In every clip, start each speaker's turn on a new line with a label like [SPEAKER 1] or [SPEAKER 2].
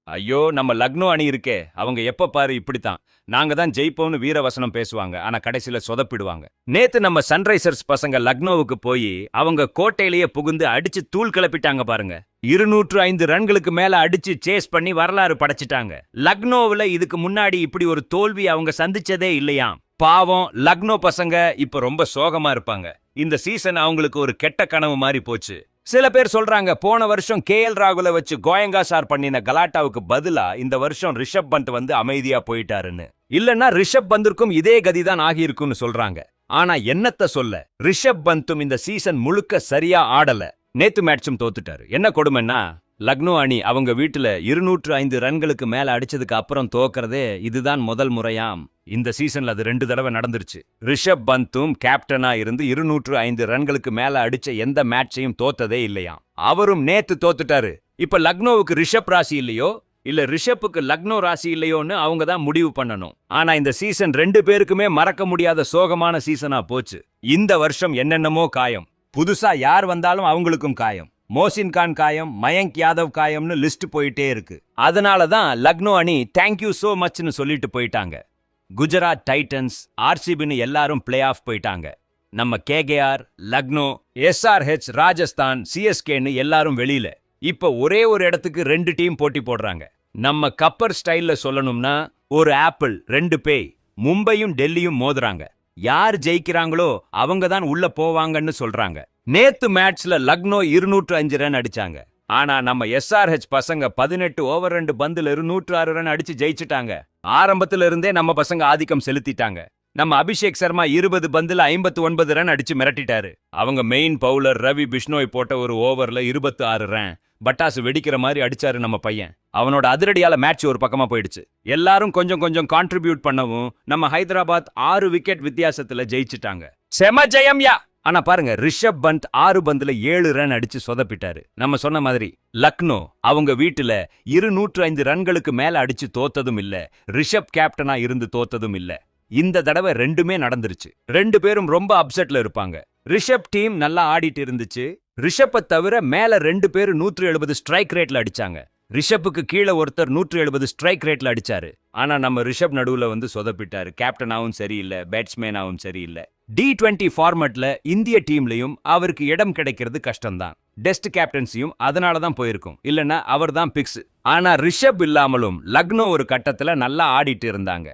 [SPEAKER 1] ஐயோ! நம்ம லக்னோ அணி இருக்கே, அவங்க எப்ப பாரு இப்படித்தான். நாங்க தான் ஜெயிப்போம்னு வீரவசனம் பேசுவாங்க. ஆனா கடைசில சொதப்பிடுவாங்க. நேத்து நம்ம சன்ரைசர்ஸ் பசங்க லக்னோவுக்கு போய் அவங்க கோட்டையிலேயே புகுந்து அடிச்சு தூள் கிளப்பிட்டாங்க பாருங்க. 205 ரன்களுக்கு மேல அடிச்சு சேஸ் பண்ணி வரலாறு படைச்சிட்டாங்க. லக்னோவுல இதுக்கு முன்னாடி இப்படி ஒரு தோல்வி அவங்க சந்திச்சதே இல்லையாம். பாவம் லக்னோ பசங்க இப்ப ரொம்ப சோகமா இருப்பாங்க. இந்த சீசன் அவங்களுக்கு ஒரு கெட்ட கனவு மாதிரி போச்சு. சில பேர் சொல்றாங்க போன வருஷம் கேஎல் ராகுல வச்சு கோயங்கா சார் பண்ணின கலாட்டாவுக்கு பதிலா இந்த வருஷம் ரிஷப் பந்த் வந்து அமைதியா போயிட்டாருன்னு. இல்லன்னா ரிஷப் பந்திற்கும் இதே கதிதான் ஆகியிருக்கும்னு சொல்றாங்க. ஆனா என்னத்த சொல்ல, ரிஷப் பந்தும் இந்த சீசன் முழுக்க சரியா ஆடல. நேத்து மேட்சும் தோத்துட்டாரு. என்ன கொடுமைன்னா லக்னோ அணி அவங்க வீட்டுல 205 ரன்களுக்கு மேல அடிச்சதுக்கு அப்புறம் தோக்கறதே இதுதான் முதல் முறையாம். இந்த சீசன்ல அது 2 தடவை நடந்துருச்சு. ரிஷப் பந்தும் கேப்டனா இருந்து 205 ரன்களுக்கு மேல அடிச்ச எந்த மேட்சையும் தோத்ததே இல்லையாம். அவரும் நேத்து தோத்துட்டாரு. இப்ப லக்னோவுக்கு ரிஷப் ராசி இல்லையோ இல்ல ரிஷப்புக்கு லக்னோ ராசி இல்லையோன்னு அவங்க தான் முடிவு பண்ணணும். ஆனா இந்த சீசன் 2 பேருக்குமே மறக்க முடியாத சோகமான சீசனா போச்சு. இந்த வருஷம் என்னென்னமோ காயம். புதுசா யார் வந்தாலும் அவங்களுக்கும் காயம். மோசின் கான் காயம், மயங்க் யாதவ் காயம்னு லிஸ்ட் போயிட்டே இருக்கு. அதனால தான் லக்னோ அணி தேங்க்யூ சோ மச்னு சொல்லிட்டு போயிட்டாங்க. குஜராத் டைட்டன்ஸ், ஆர்சிபின்னு எல்லாரும் பிளே ஆஃப் போயிட்டாங்க. நம்ம கேகேஆர், லக்னோ, எஸ்ஆர்ஹெச், ராஜஸ்தான், சிஎஸ்கேன்னு எல்லாரும் வெளியில. இப்ப ஒரே ஒரு இடத்துக்கு 2 டீம் போட்டி போடுறாங்க. நம்ம கப்பர் ஸ்டைல்ல சொல்லணும்னா ஒரு ஆப்பிள் 2 பேய். மும்பையும் டெல்லியும் மோதுறாங்க. யார் ஜெயிக்கிறாங்களோ அவங்க தான் உள்ள போவாங்கன்னு சொல்றாங்க. நேத்து மேட்ச்ல லக்னோ 205 ரன் அடிச்சாங்க. ஆனா நம்ம எஸ்ஆர்ஹெச் பசங்க 18 ஓவர் 2 பந்துல 106 ரன் அடிச்சு ஜெயிச்சுட்டாங்க. ஆரம்பத்துல இருந்தே நம்ம பசங்க ஆதிக்கம் செலுத்திட்டாங்க. நம்ம அபிஷேக் சர்மா 20 பந்துல 59 ரன் அடிச்சு மிரட்டிட்டாரு. அவங்க மெயின் பவுலர் ரவி பிஷ்னோய் போட்ட ஒரு ஓவர்ல 26 ரன் பட்டாசு வெடிக்கிற மாதிரி அடிச்சாரு நம்ம பையன். அவனோட அதிரடியால மேட்ச் ஒரு பக்கமா போயிடுச்சு. எல்லாரும் கொஞ்சம் கொஞ்சம் கான்ட்ரிபியூட் பண்ணவும் நம்ம ஹைதராபாத் 6 விக்கெட் வித்தியாசத்துல ஜெயிச்சுட்டாங்க. செம ஜெயம்யா! ஆனா பாருங்க, ரிஷப் பந்த் 6 பந்துல 7 ரன் அடிச்சு சொதப்பிட்டாரு. நம்ம சொன்ன மாதிரி லக்னோ அவங்க வீட்டுல 205 ரன்களுக்கு மேல அடிச்சு தோத்ததும் இல்ல, ரிஷப் கேப்டனா இருந்து தோத்ததும் இல்ல. இந்த தடவை 2மே நடந்துருச்சு. 2 பேரும் ரொம்ப அப்செட்ல இருப்பாங்க. ரிஷப் டீம் நல்லா ஆடிட்டு இருந்துச்சு. ரிஷப்பை தவிர மேல 2 பேர் 170 ஸ்ட்ரைக் ரேட்ல அடிச்சாங்க. ரிஷப்புக்கு கீழே ஒருத்தர் 170 ஸ்ட்ரைக் ரேட்ல அடிச்சாரு. ஆனா நம்ம ரிஷப் நடுவுல வந்து சொதப்பிட்டாரு. கேப்டனாவும் சரியில்லை, பேட்ஸ்மேனாவும் சரியில்லை. T20 ஃபார்மட்ல இந்திய டீம்லயும் அவருக்கு இடம் கிடைக்கிறது கஷ்டம்தான். டெஸ்ட் கேப்டன்சியும் அதனால தான் போயிருக்கும். இல்லனா அவர் தான் பிக்ஸ். ஆனா ரிஷப் இல்லாமலும் லக்னோ ஒரு கட்டத்துல நல்லா ஆடிட்டு இருந்தாங்க.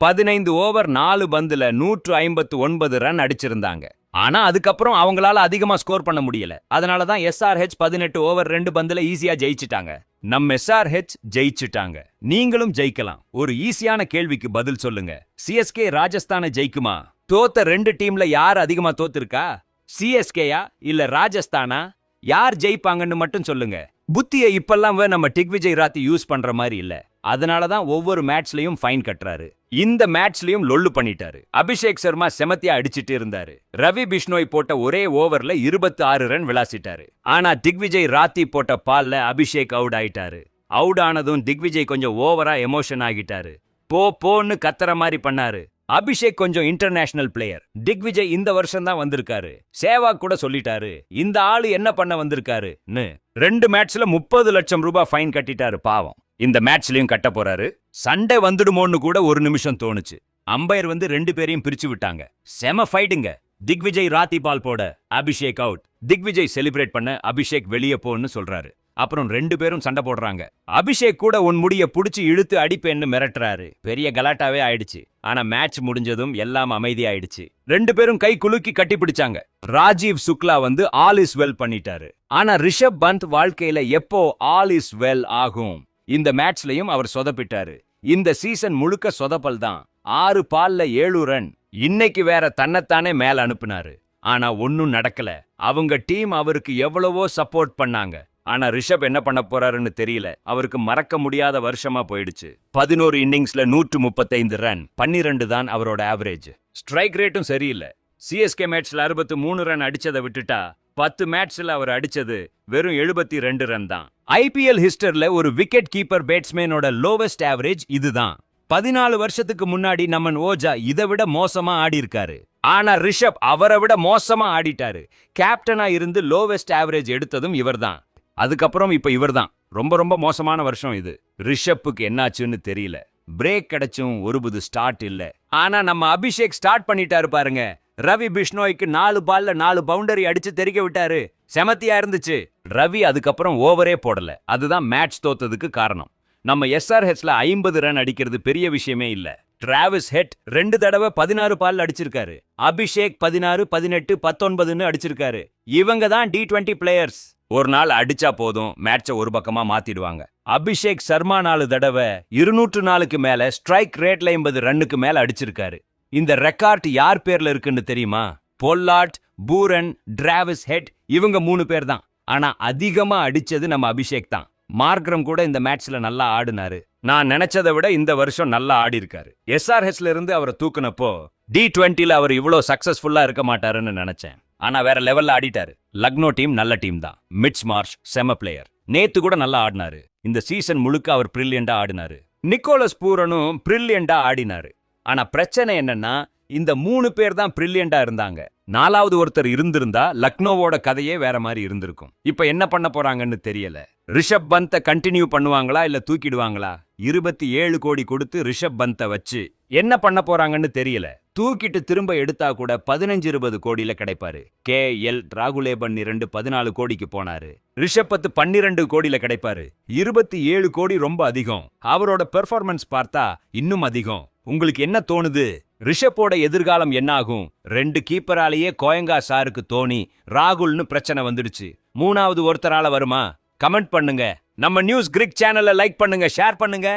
[SPEAKER 1] 15 ஓவர் 4 பந்துல 159 ரன் அடிச்சிருந்தாங்க. ஆனா அதுக்கப்புறம் அவங்களால அதிகமா ஸ்கோர் பண்ண முடியல. அதனால தான் எஸ்ஆர்ஹெச் 18 ஓவர் 2 பந்துல ஈஸியா ஜெயிச்சிட்டாங்க. நம்ம எஸ்ஆர்ஹெச் ஜெயிச்சிட்டாங்க. நீங்களும் ஜெயிக்கலாம். ஒரு ஈஸியான கேள்விக்கு பதில் சொல்லுங்க. சிஎஸ்கே ராஜஸ்தானை ஜெயிக்குமா? தோத்த 2 டீம்ல யார் அதிகமா தோத்திருக்கா? சிஎஸ்கேயா இல்ல ராஜஸ்தானா? யார் ஜெயிப்பாங்கன்னு மட்டும் சொல்லுங்க. புத்தியை இப்பெல்லாம் நம்ம டிக்விஜய் ராத்தி யூஸ் பண்ற மாதிரி இல்ல. அதனால தான் ஒவ்வொரு மேட்ச்லயும் ஃபைன் கட்டுறாரு. இந்த மேட்ச்லயும் லொல்லு பண்ணிட்டாரு. அபிஷேக் சர்மா செமத்தியா அடிச்சிட்டு இருந்தாரு. ரவி பிஷ்னோய் போட்ட ஒரே ஓவர்ல 26 ரன் விளாசிட்டாரு. ஆனா திக்விஜய் ராத்தி போட்ட பால்ல அபிஷேக் அவுட் ஆயிட்டாரு. அவுட் ஆனதும் திக்விஜய் கொஞ்சம் ஓவரா எமோஷன் ஆகிட்டாரு. போன்னு கத்துற மாதிரி பண்ணாரு. அபிஷேக் கொஞ்சம் இன்டர்நேஷனல் பிளேயர். திக்விஜய் இந்த வருஷம் தான் வந்திருக்காரு. சேவாக் கூட சொல்லிட்டாரு இந்த ஆளு என்ன பண்ண வந்திருக்காருன்னு. 2 மேட்ச்ல 30 லட்சம் ரூபாய் ஃபைன் கட்டிட்டாரு பாவம். இந்த மேட்ச்லயும் கட்ட போறாரு. சண்டே வந்துடுமோன்னு கூட ஒரு நிமிஷம் தோணுச்சு. அம்பையர் வந்து 2 பேரையும் பிரிச்சு விட்டாங்க. செம ஃபைட்டுங்க. திக்விஜய் ராத்தி பால் போட அபிஷேக் அவுட். திக்விஜய் செலிப்ரேட் பண்ண அபிஷேக் வெளியே போன்னு சொல்றாரு. அப்புறம் 2 பேரும் சண்டை போடுறாங்க. அபிஷேக் கூட உன் முடிய புடிச்சு இழுத்து அடிப்பேன்னு மிரட்டுறாரு. பெரிய கலாட்டாவே ஆயிடுச்சு. ஆனா மேட்ச் முடிஞ்சதும் எல்லாம் அமைதியாயிடுச்சு. 2 பேரும் கை குலுக்கி கட்டி பிடிச்சாங்க. ராஜீவ் சுக்லா வந்து ஆல் இஸ் வெல் பண்ணிட்டாரு. ஆனா ரிஷப் பந்த் வாழ்க்கையில எப்போ ஆல் இஸ் வெல் ஆகும்? இந்த மேட்ச்லயும் அவர் சொதப்பிட்டாரு. இந்த சீசன் முழுக்க சொதப்பல் தான். 6 பால்ல 7 ரன். இன்னைக்கு வேற தன்னைத்தானே மேல அனுப்புனாரு. ஆனா ஒன்னும் நடக்கல. அவங்க டீம் அவருக்கு எவ்வளவோ சப்போர்ட் பண்ணாங்க. ஆனா ரிஷப் என்ன பண்ண போறாருன்னு தெரியல. அவருக்கு மறக்க முடியாத வருஷமா போயிடுச்சு. 11 இன்னிங்ஸ்ல 135 ரன், 12 தான் அவரோட ஆவரேஜ். ஸ்ட்ரைக் ரேட்டும் சரியில்லை. சிஎஸ்கே மேட்ச்ல 63 ரன் அடிச்சதை விட்டுட்டா 10 மேட்ச்ல அவர் அடிச்சது வெறும் 72 ரன் தான். ஐபிஎல் ஹிஸ்டரியில ஒரு விக்கெட் கீப்பர் பேட்ஸ்மேனோட லோவஸ்ட் ஆவரேஜ் இதுதான். 14 வருஷத்துக்கு முன்னாடி நம்ம ஓஜா இதை விட மோசமா ஆடி இருக்காரு. ஆனா ரிஷப் அவரை விட மோசமா ஆடிட்டாரு. கேப்டனா இருந்து லோவஸ்ட் ஆவரேஜ் எடுத்ததும் இவர்தான். அதுக்கப்புறம் இப்ப இவர்தான். ரொம்ப ரொம்ப மோசமான வருஷம் இது. ரிஷப்புக்கு என்னாச்சுன்னு தெரியல. பிரேக் கிடைச்சும் ஒரு புது ஸ்டார்ட் இல்ல. ஆனா நம்ம அபிஷேக் ஸ்டார்ட் பண்ணிட்டாரு பாருங்க. ரவி பிஷ்ணோய்க்கு 4 பால்ல 4 பவுண்டரி அடிச்சு தெறிக்க விட்டாரு. செமத்தியா இருந்துச்சு. ரவி அதுக்கப்புறம் ஓவரே போடல. அதுதான் மேட்ச் தோத்ததுக்கு காரணம். நம்ம SRHல 50 ரன் அடிக்கிறது பெரிய விஷயமே இல்ல. டிராவிஸ் ஹெட் 2 தடவை 16 பால் அடிச்சிருக்காரு. அபிஷேக் 16, 18, 19ன்னு அடிச்சிருக்காரு. இவங்க தான் T20 பிளேயர்ஸ். ஒரு நாள் அடிச்சா போதும், மேட்சை ஒரு பக்கமா மாத்திடுவாங்க. அபிஷேக் சர்மா 4 தடவை 204க்கு மேல ஸ்ட்ரைக் ரேட்ல 80 ரன்னுக்கு மேல அடிச்சிருக்காரு. இந்த ரெக்கார்ட் யார் பேர்ல இருக்குன்னு தெரியுமா? பொல்லாட், பூரன், டிராவிஸ் ஹெட் இவங்க 3 பேர் தான். ஆனா அதிகமா அடிச்சது நம்ம அபிஷேக் தான். மார்க்ரம் கூட இந்த மேட்ச்ல நல்லா ஆடினாரு. நான் நினைச்சதை விட இந்த வருஷம் நல்லா ஆடி இருக்காரு. SRHல இருந்து அவரை தூக்குனப்போ T20ல அவர் இவ்வளோ சக்சஸ்ஃபுல்லா இருக்க மாட்டாருன்னு நினைச்சேன். ஆனா வேற லெவல்ல ஆடிட்டாரு. லக்னோ டீம் நல்ல டீம் தான். மிட்ச் மார்ஷ் செம பிளேயர். நேத்து கூட நல்லா ஆடினாரு. இந்த சீசன் முழுக்க அவர் பிரில்லியண்டா ஆடினாரு. நிக்கோலஸ் பூரனும் பிரில்லியண்டா ஆடினாரு. ஆனா பிரச்சனை என்னன்னா இந்த 3 பேர் தான் பிரில்லியண்டா இருந்தாங்க. 4வது ஒருத்தர் இருந்திருந்தா லக்னோவோட கதையே வேற மாதிரி இருந்திருக்கும். இப்ப என்ன பண்ண போறாங்கன்னு தெரியல. ரிஷப் பந்தை கண்டினியூ பண்ணுவாங்களா இல்ல தூக்கிடுவாங்களா? 27 கோடி கொடுத்து ரிஷப் பந்தை வச்சு என்ன பண்ண போறாங்கன்னு தெரியல. தூக்கிட்டு திரும்ப எடுத்தா கூட 15-20 கோடியில கிடைப்பாரு. KL ராகுலேபன் 14 கோடிக்கு போனாரு. ரிஷப் பந்த் 12 கோடியில கிடைப்பாரு. 27 கோடி ரொம்ப அதிகம். அவரோட பெர்ஃபார்மன்ஸ் பார்த்தா இன்னும் அதிகம். உங்களுக்கு என்ன தோணுது? ரிஷப்போட எதிர்காலம் என்ன ஆகும்? 2 கீப்பராலேயே கோயங்கா சாருக்கு தோனி, ராகுல்னு பிரச்சனை வந்துடுச்சு. 3வது ஒருத்தரால வருமா? கமெண்ட் பண்ணுங்க. நம்ம நியூஸ் கிரிக் சேனலை லைக் பண்ணுங்க, ஷேர் பண்ணுங்க.